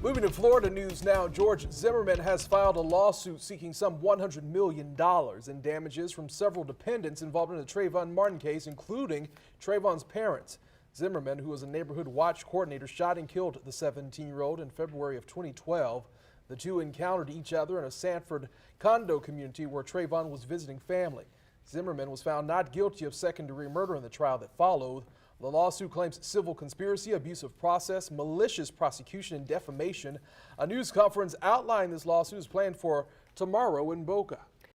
Moving to Florida news now, George Zimmerman has filed a lawsuit seeking some $100 million in damages from several dependents involved in the Trayvon Martin case, including Trayvon's parents. Zimmerman, who was a neighborhood watch coordinator, shot and killed the 17-year-old in February of 2012. The two encountered each other in a Sanford condo community where Trayvon was visiting family. Zimmerman was found not guilty of second-degree murder in the trial that followed. The lawsuit claims civil conspiracy, abuse of process, malicious prosecution, and defamation. A news conference outlining this lawsuit is planned for tomorrow in Boca.